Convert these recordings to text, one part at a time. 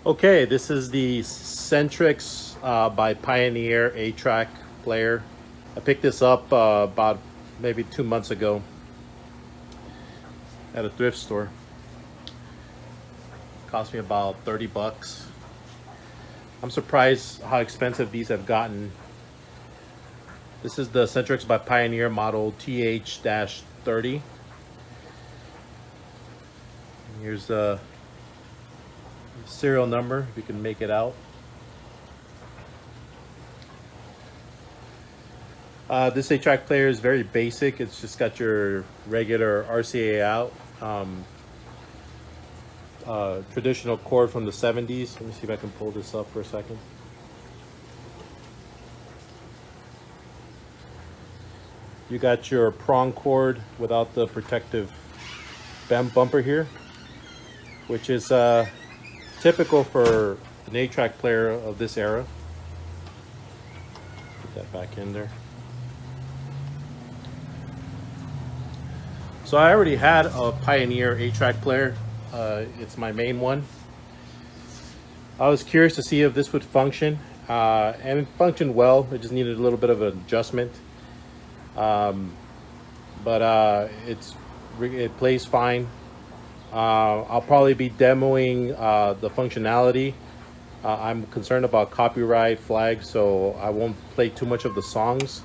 Okay, this is the Centrex by Pioneer 8-track player. I picked this up about maybe 2 months ago at a thrift store. Cost me about 30 bucks. I'm surprised how expensive these have gotten. This is the Centrex by Pioneer model TH-30. Here's the serial number, if you can make it out. This 8-track player is very basic. It's just got your regular RCA out. Traditional cord from the 70s. Let me see if I can pull this up for a second. You got your prong cord without the protective bumper here, which is typical for an 8-track player of this era. Put that back in there. So I already had a Pioneer 8-track player. It's my main one. I was curious to see if this would function, and it functioned well. It just needed a little bit of an adjustment, but it plays fine. I'll probably be demoing the functionality. I'm concerned about copyright flags, so I won't play too much of the songs.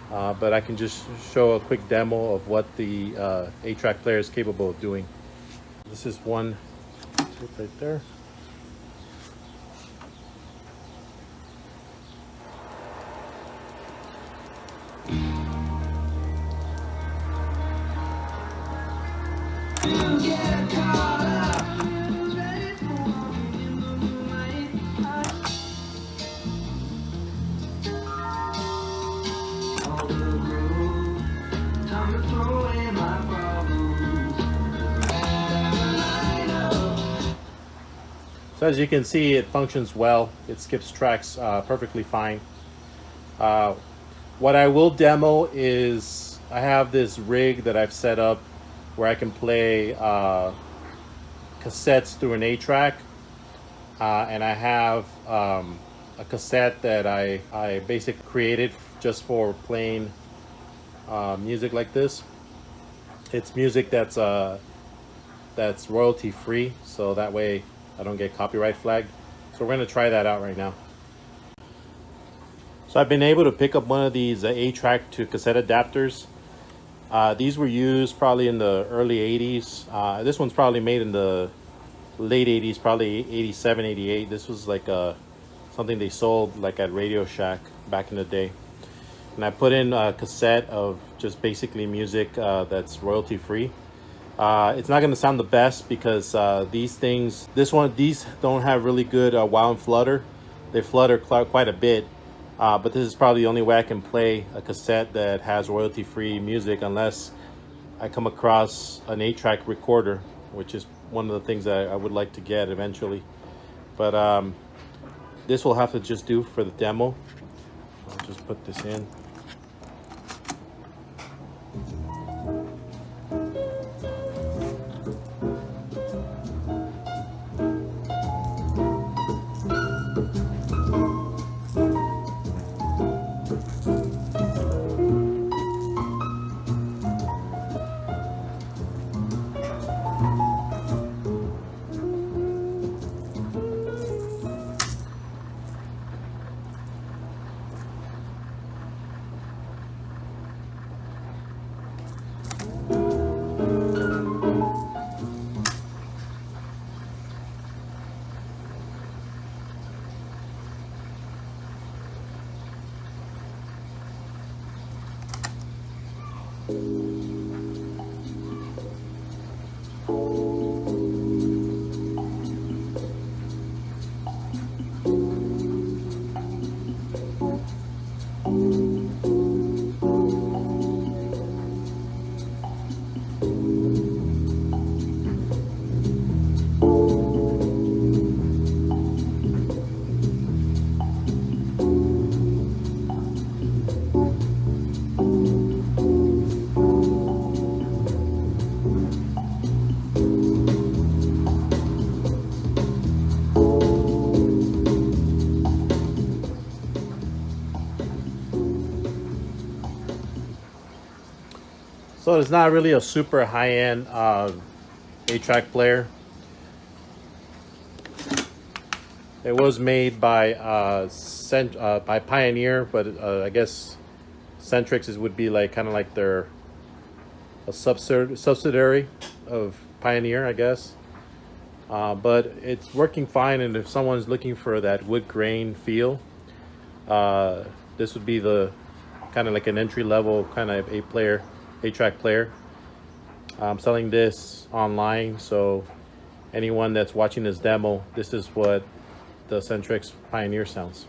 But I can just show a quick demo of what the 8-track player is capable of doing. This is one right there. So as you can see, it functions well. It skips tracks perfectly fine. What I will demo is I have this rig that I've set up where I can play cassettes through an 8-track, and I have a cassette that I basically created just for playing music like this. It's music that's royalty free, so that way I don't get copyright flagged. So we're gonna try that out right now. So I've been able to pick up one of these 8-track to cassette adapters. These were used probably in the early 80s. This one's probably made in the late 80s, probably 87, 88. This was like something they sold like at Radio Shack back in the day. And I put in a cassette of just basically music that's royalty free. It's not going to sound the best because these don't have really good wow and flutter. They flutter quite a bit, but this is probably the only way I can play a cassette that has royalty free music unless I come across an 8-track recorder, which is one of the things that I would like to get eventually. But this will have to just do for the demo. I'll just put this in. So it's not really a super high-end 8-track player. It was made by by Pioneer, but I guess Centrex would be like kind of like their subsidiary of Pioneer, I guess. But it's working fine, and if someone's looking for that wood grain feel, this would be the kind of like an entry level kind of 8-track player. I'm selling this online, so anyone that's watching this demo, this is what the Centrex Pioneer sounds.